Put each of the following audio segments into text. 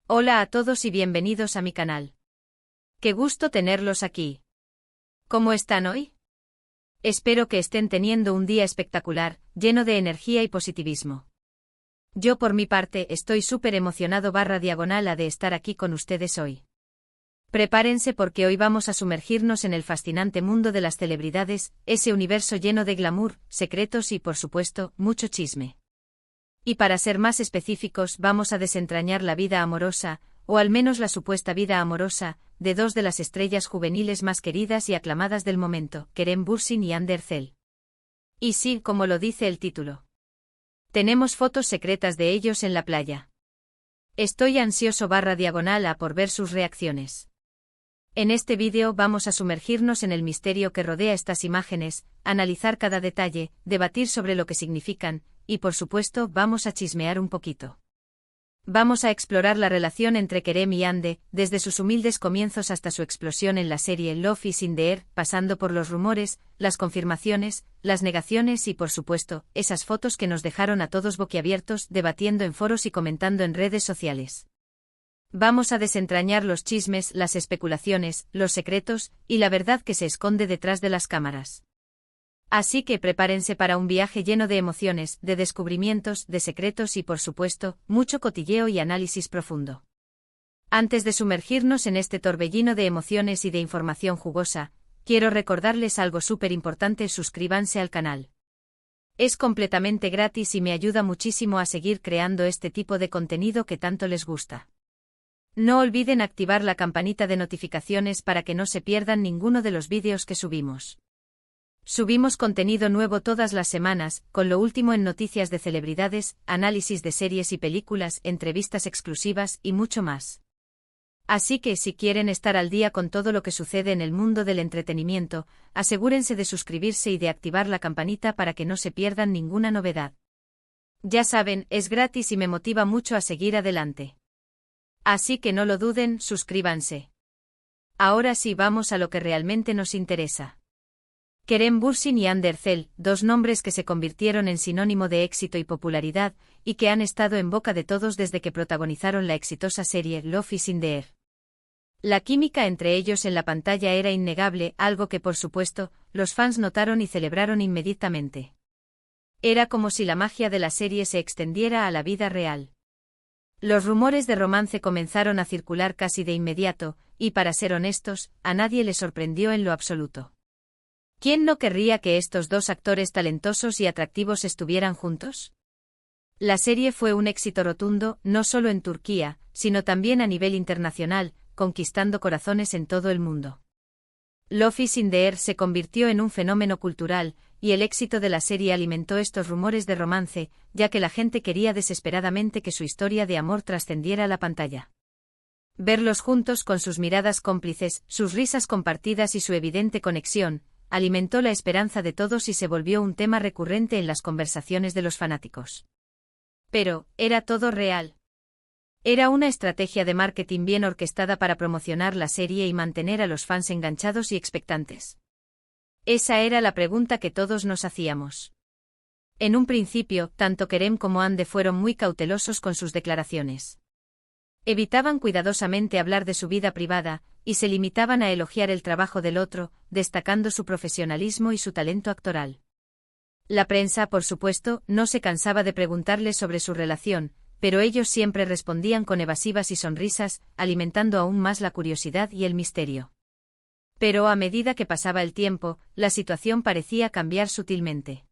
Hola a todos y bienvenidos a mi canal. Qué gusto tenerlos aquí. ¿Cómo están hoy? Espero que estén teniendo un día espectacular, lleno de energía y positivismo. Yo por mi parte estoy súper emocionado /diagonal de estar aquí con ustedes hoy. Prepárense porque hoy vamos a sumergirnos en el fascinante mundo de las celebridades, ese universo lleno de glamour, secretos y, por supuesto, mucho chisme. Y para ser más específicos, vamos a desentrañar la vida amorosa, o al menos la supuesta vida amorosa, de dos de las estrellas juveniles más queridas y aclamadas del momento, Kerem Bürsin y Hande Erçel. Y sí, como lo dice el título. Tenemos fotos secretas de ellos en la playa. Estoy ansioso /diagonal a por ver sus reacciones. En este vídeo vamos a sumergirnos en el misterio que rodea estas imágenes, analizar cada detalle, debatir sobre lo que significan, y por supuesto vamos a chismear un poquito. Vamos a explorar la relación entre Kerem y Hande, desde sus humildes comienzos hasta su explosión en la serie Love is in the Air, pasando por los rumores, las confirmaciones, las negaciones y por supuesto, esas fotos que nos dejaron a todos boquiabiertos debatiendo en foros y comentando en redes sociales. Vamos a desentrañar los chismes, las especulaciones, los secretos, y la verdad que se esconde detrás de las cámaras. Así que prepárense para un viaje lleno de emociones, de descubrimientos, de secretos y por supuesto, mucho cotilleo y análisis profundo. Antes de sumergirnos en este torbellino de emociones y de información jugosa, quiero recordarles algo súper importante: suscríbanse al canal. Es completamente gratis y me ayuda muchísimo a seguir creando este tipo de contenido que tanto les gusta. No olviden activar la campanita de notificaciones para que no se pierdan ninguno de los vídeos que subimos. Subimos contenido nuevo todas las semanas, con lo último en noticias de celebridades, análisis de series y películas, entrevistas exclusivas y mucho más. Así que si quieren estar al día con todo lo que sucede en el mundo del entretenimiento, asegúrense de suscribirse y de activar la campanita para que no se pierdan ninguna novedad. Ya saben, es gratis y me motiva mucho a seguir adelante. Así que no lo duden, suscríbanse. Ahora sí vamos a lo que realmente nos interesa. Kerem Bürsin y Hande Erçel, dos nombres que se convirtieron en sinónimo de éxito y popularidad, y que han estado en boca de todos desde que protagonizaron la exitosa serie Love is in the Air. La química entre ellos en la pantalla era innegable, algo que por supuesto, los fans notaron y celebraron inmediatamente. Era como si la magia de la serie se extendiera a la vida real. Los rumores de romance comenzaron a circular casi de inmediato, y para ser honestos, a nadie le sorprendió en lo absoluto. ¿Quién no querría que estos dos actores talentosos y atractivos estuvieran juntos? La serie fue un éxito rotundo, no solo en Turquía, sino también a nivel internacional, conquistando corazones en todo el mundo. Love is in the Air se convirtió en un fenómeno cultural, y el éxito de la serie alimentó estos rumores de romance, ya que la gente quería desesperadamente que su historia de amor trascendiera la pantalla. Verlos juntos con sus miradas cómplices, sus risas compartidas y su evidente conexión, alimentó la esperanza de todos y se volvió un tema recurrente en las conversaciones de los fanáticos. Pero, ¿era todo real? ¿Era una estrategia de marketing bien orquestada para promocionar la serie y mantener a los fans enganchados y expectantes? Esa era la pregunta que todos nos hacíamos. En un principio, tanto Kerem como Hande fueron muy cautelosos con sus declaraciones. Evitaban cuidadosamente hablar de su vida privada, y se limitaban a elogiar el trabajo del otro, destacando su profesionalismo y su talento actoral. La prensa, por supuesto, no se cansaba de preguntarles sobre su relación, pero ellos siempre respondían con evasivas y sonrisas, alimentando aún más la curiosidad y el misterio. Pero a medida que pasaba el tiempo, la situación parecía cambiar sutilmente.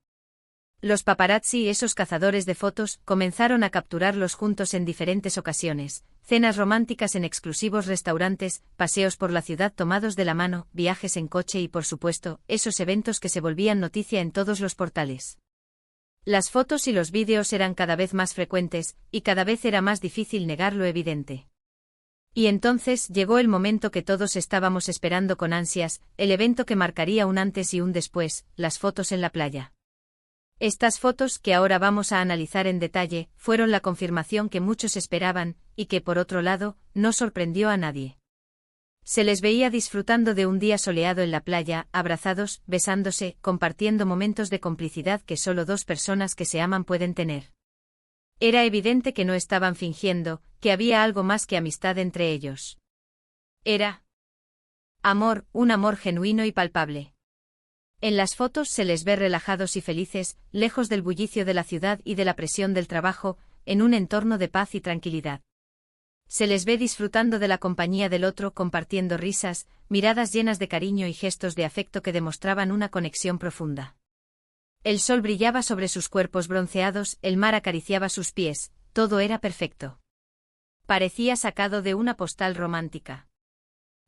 Los paparazzi, esos cazadores de fotos, comenzaron a capturarlos juntos en diferentes ocasiones: cenas románticas en exclusivos restaurantes, paseos por la ciudad tomados de la mano, viajes en coche y por supuesto, esos eventos que se volvían noticia en todos los portales. Las fotos y los vídeos eran cada vez más frecuentes, y cada vez era más difícil negar lo evidente. Y entonces llegó el momento que todos estábamos esperando con ansias, el evento que marcaría un antes y un después: las fotos en la playa. Estas fotos, que ahora vamos a analizar en detalle, fueron la confirmación que muchos esperaban, y que por otro lado, no sorprendió a nadie. Se les veía disfrutando de un día soleado en la playa, abrazados, besándose, compartiendo momentos de complicidad que solo dos personas que se aman pueden tener. Era evidente que no estaban fingiendo, que había algo más que amistad entre ellos. Era amor, un amor genuino y palpable. En las fotos se les ve relajados y felices, lejos del bullicio de la ciudad y de la presión del trabajo, en un entorno de paz y tranquilidad. Se les ve disfrutando de la compañía del otro, compartiendo risas, miradas llenas de cariño y gestos de afecto que demostraban una conexión profunda. El sol brillaba sobre sus cuerpos bronceados, el mar acariciaba sus pies, todo era perfecto. Parecía sacado de una postal romántica.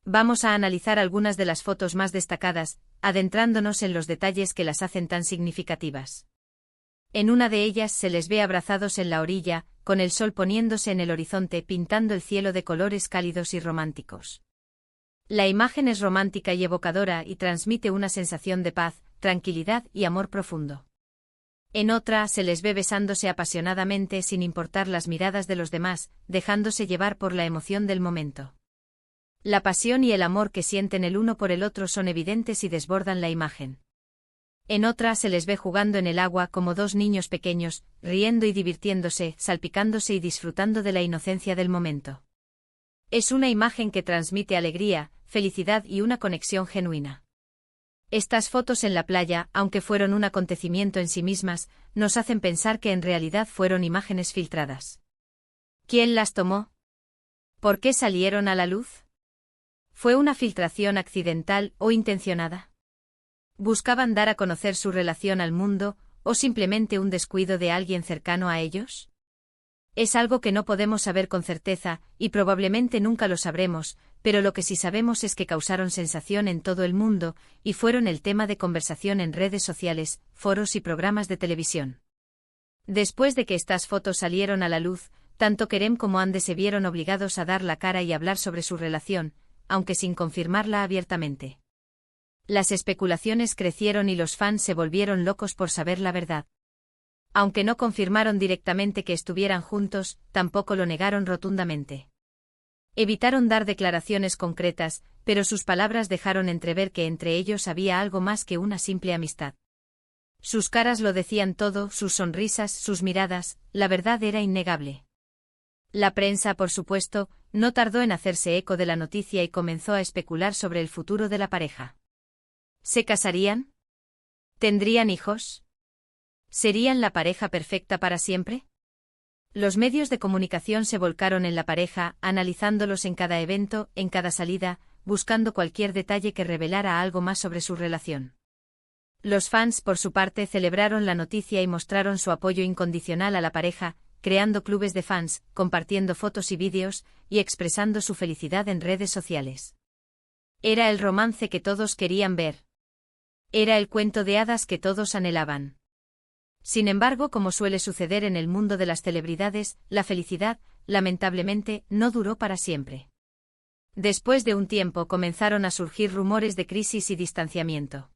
Vamos a analizar algunas de las fotos más destacadas, adentrándonos en los detalles que las hacen tan significativas. En una de ellas se les ve abrazados en la orilla, con el sol poniéndose en el horizonte pintando el cielo de colores cálidos y románticos. La imagen es romántica y evocadora y transmite una sensación de paz, tranquilidad y amor profundo. En otra se les ve besándose apasionadamente sin importar las miradas de los demás, dejándose llevar por la emoción del momento. La pasión y el amor que sienten el uno por el otro son evidentes y desbordan la imagen. En otra se les ve jugando en el agua como dos niños pequeños, riendo y divirtiéndose, salpicándose y disfrutando de la inocencia del momento. Es una imagen que transmite alegría, felicidad y una conexión genuina. Estas fotos en la playa, aunque fueron un acontecimiento en sí mismas, nos hacen pensar que en realidad fueron imágenes filtradas. ¿Quién las tomó? ¿Por qué salieron a la luz? ¿Fue una filtración accidental o intencionada? ¿Buscaban dar a conocer su relación al mundo, o simplemente un descuido de alguien cercano a ellos? Es algo que no podemos saber con certeza, y probablemente nunca lo sabremos, pero lo que sí sabemos es que causaron sensación en todo el mundo, y fueron el tema de conversación en redes sociales, foros y programas de televisión. Después de que estas fotos salieron a la luz, tanto Kerem como Hande se vieron obligados a dar la cara y hablar sobre su relación, aunque sin confirmarla abiertamente. Las especulaciones crecieron y los fans se volvieron locos por saber la verdad. Aunque no confirmaron directamente que estuvieran juntos, tampoco lo negaron rotundamente. Evitaron dar declaraciones concretas, pero sus palabras dejaron entrever que entre ellos había algo más que una simple amistad. Sus caras lo decían todo, sus sonrisas, sus miradas, la verdad era innegable. La prensa, por supuesto, no tardó en hacerse eco de la noticia y comenzó a especular sobre el futuro de la pareja. ¿Se casarían? ¿Tendrían hijos? ¿Serían la pareja perfecta para siempre? Los medios de comunicación se volcaron en la pareja, analizándolos en cada evento, en cada salida, buscando cualquier detalle que revelara algo más sobre su relación. Los fans, por su parte, celebraron la noticia y mostraron su apoyo incondicional a la pareja, creando clubes de fans, compartiendo fotos y vídeos, y expresando su felicidad en redes sociales. Era el romance que todos querían ver. Era el cuento de hadas que todos anhelaban. Sin embargo, como suele suceder en el mundo de las celebridades, la felicidad, lamentablemente, no duró para siempre. Después de un tiempo comenzaron a surgir rumores de crisis y distanciamiento.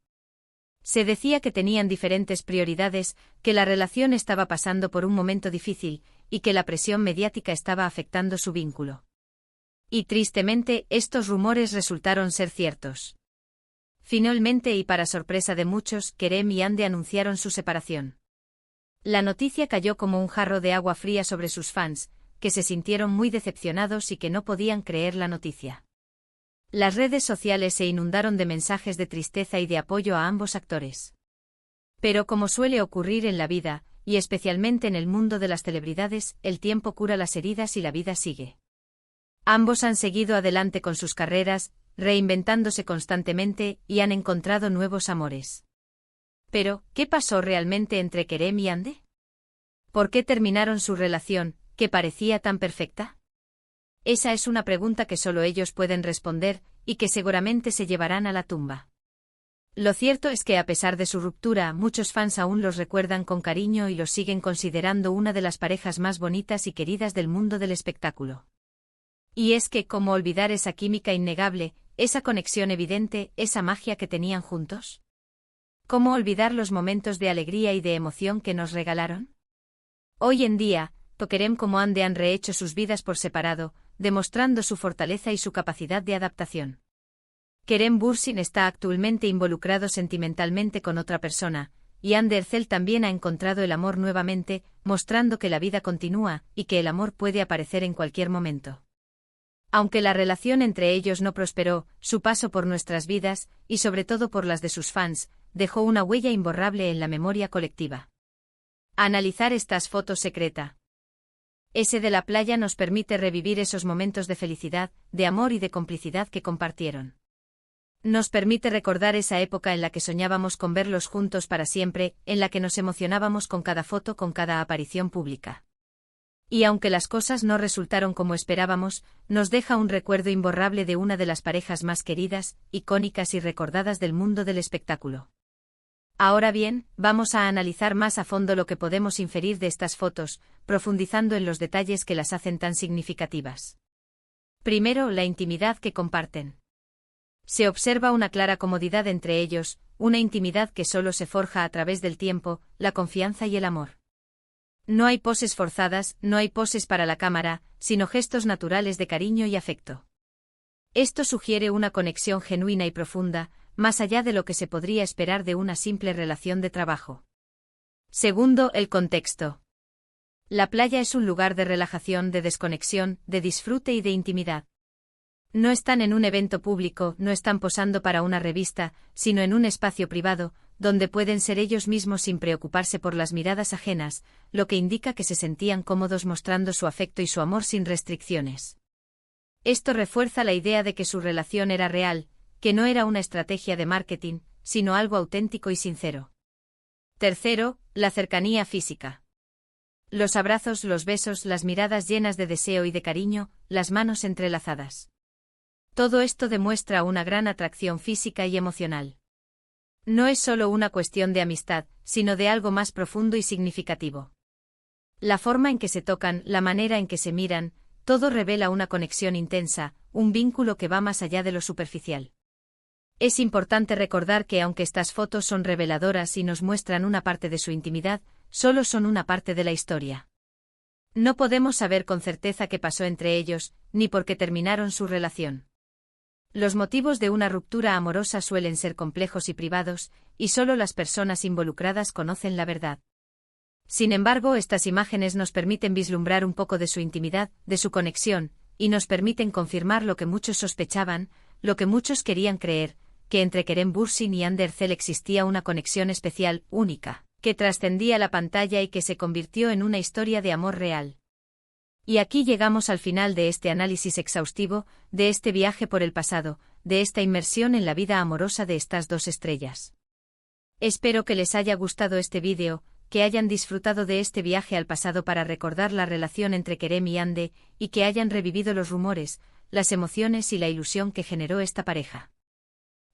Se decía que tenían diferentes prioridades, que la relación estaba pasando por un momento difícil, y que la presión mediática estaba afectando su vínculo. Y tristemente, estos rumores resultaron ser ciertos. Finalmente y para sorpresa de muchos, Kerem y Hande anunciaron su separación. La noticia cayó como un jarro de agua fría sobre sus fans, que se sintieron muy decepcionados y que no podían creer la noticia. Las redes sociales se inundaron de mensajes de tristeza y de apoyo a ambos actores. Pero como suele ocurrir en la vida, y especialmente en el mundo de las celebridades, el tiempo cura las heridas y la vida sigue. Ambos han seguido adelante con sus carreras, reinventándose constantemente, y han encontrado nuevos amores. Pero, ¿qué pasó realmente entre Kerem y Hande? ¿Por qué terminaron su relación, que parecía tan perfecta? Esa es una pregunta que solo ellos pueden responder, y que seguramente se llevarán a la tumba. Lo cierto es que a pesar de su ruptura, muchos fans aún los recuerdan con cariño y los siguen considerando una de las parejas más bonitas y queridas del mundo del espectáculo. Y es que, ¿cómo olvidar esa química innegable, esa conexión evidente, esa magia que tenían juntos? ¿Cómo olvidar los momentos de alegría y de emoción que nos regalaron? Hoy en día, tanto Kerem como Hande han rehecho sus vidas por separado, demostrando su fortaleza y su capacidad de adaptación. Kerem Bürsin está actualmente involucrado sentimentalmente con otra persona, y Andercel también ha encontrado el amor nuevamente, mostrando que la vida continúa, y que el amor puede aparecer en cualquier momento. Aunque la relación entre ellos no prosperó, su paso por nuestras vidas, y sobre todo por las de sus fans, dejó una huella imborrable en la memoria colectiva. Analizar estas fotos secreta. Ese de la playa nos permite revivir esos momentos de felicidad, de amor y de complicidad que compartieron. Nos permite recordar esa época en la que soñábamos con verlos juntos para siempre, en la que nos emocionábamos con cada foto, con cada aparición pública. Y aunque las cosas no resultaron como esperábamos, nos deja un recuerdo imborrable de una de las parejas más queridas, icónicas y recordadas del mundo del espectáculo. Ahora bien, vamos a analizar más a fondo lo que podemos inferir de estas fotos, profundizando en los detalles que las hacen tan significativas. Primero, la intimidad que comparten. Se observa una clara comodidad entre ellos, una intimidad que solo se forja a través del tiempo, la confianza y el amor. No hay poses forzadas, no hay poses para la cámara, sino gestos naturales de cariño y afecto. Esto sugiere una conexión genuina y profunda, más allá de lo que se podría esperar de una simple relación de trabajo. Segundo, el contexto. La playa es un lugar de relajación, de desconexión, de disfrute y de intimidad. No están en un evento público, no están posando para una revista, sino en un espacio privado, donde pueden ser ellos mismos sin preocuparse por las miradas ajenas, lo que indica que se sentían cómodos mostrando su afecto y su amor sin restricciones. Esto refuerza la idea de que su relación era real, que no era una estrategia de marketing, sino algo auténtico y sincero. Tercero, la cercanía física. Los abrazos, los besos, las miradas llenas de deseo y de cariño, las manos entrelazadas. Todo esto demuestra una gran atracción física y emocional. No es solo una cuestión de amistad, sino de algo más profundo y significativo. La forma en que se tocan, la manera en que se miran, todo revela una conexión intensa, un vínculo que va más allá de lo superficial. Es importante recordar que aunque estas fotos son reveladoras y nos muestran una parte de su intimidad, solo son una parte de la historia. No podemos saber con certeza qué pasó entre ellos, ni por qué terminaron su relación. Los motivos de una ruptura amorosa suelen ser complejos y privados, y solo las personas involucradas conocen la verdad. Sin embargo, estas imágenes nos permiten vislumbrar un poco de su intimidad, de su conexión, y nos permiten confirmar lo que muchos sospechaban, lo que muchos querían creer, que entre Kerem Bürsin y Andercel existía una conexión especial, única, que trascendía la pantalla y que se convirtió en una historia de amor real. Y aquí llegamos al final de este análisis exhaustivo, de este viaje por el pasado, de esta inmersión en la vida amorosa de estas dos estrellas. Espero que les haya gustado este vídeo, que hayan disfrutado de este viaje al pasado para recordar la relación entre Kerem y Hande, y que hayan revivido los rumores, las emociones y la ilusión que generó esta pareja.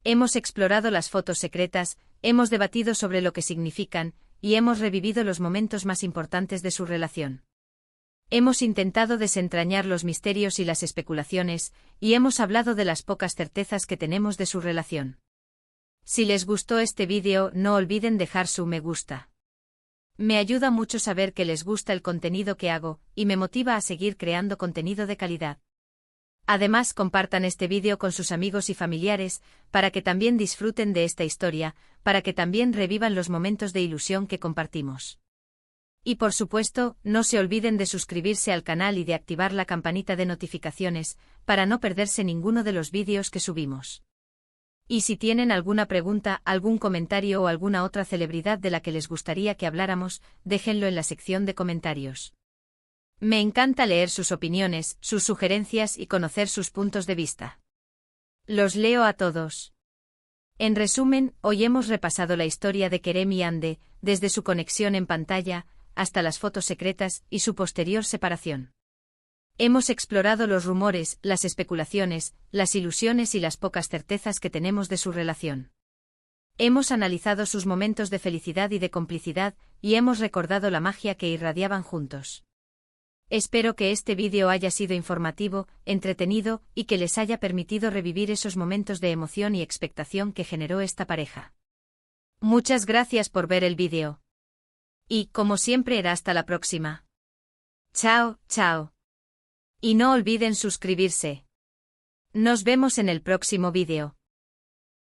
Hemos explorado las fotos secretas, hemos debatido sobre lo que significan, y hemos revivido los momentos más importantes de su relación. Hemos intentado desentrañar los misterios y las especulaciones, y hemos hablado de las pocas certezas que tenemos de su relación. Si les gustó este vídeo, no olviden dejar su me gusta. Me ayuda mucho saber que les gusta el contenido que hago, y me motiva a seguir creando contenido de calidad. Además, compartan este vídeo con sus amigos y familiares, para que también disfruten de esta historia, para que también revivan los momentos de ilusión que compartimos. Y por supuesto, no se olviden de suscribirse al canal y de activar la campanita de notificaciones, para no perderse ninguno de los vídeos que subimos. Y si tienen alguna pregunta, algún comentario o alguna otra celebridad de la que les gustaría que habláramos, déjenlo en la sección de comentarios. Me encanta leer sus opiniones, sus sugerencias y conocer sus puntos de vista. Los leo a todos. En resumen, hoy hemos repasado la historia de Kerem y Hande, desde su conexión en pantalla, hasta las fotos secretas y su posterior separación. Hemos explorado los rumores, las especulaciones, las ilusiones y las pocas certezas que tenemos de su relación. Hemos analizado sus momentos de felicidad y de complicidad, y hemos recordado la magia que irradiaban juntos. Espero que este vídeo haya sido informativo, entretenido, y que les haya permitido revivir esos momentos de emoción y expectación que generó esta pareja. Muchas gracias por ver el vídeo. Y, como siempre, hasta la próxima. Chao, chao. Y no olviden suscribirse. Nos vemos en el próximo vídeo.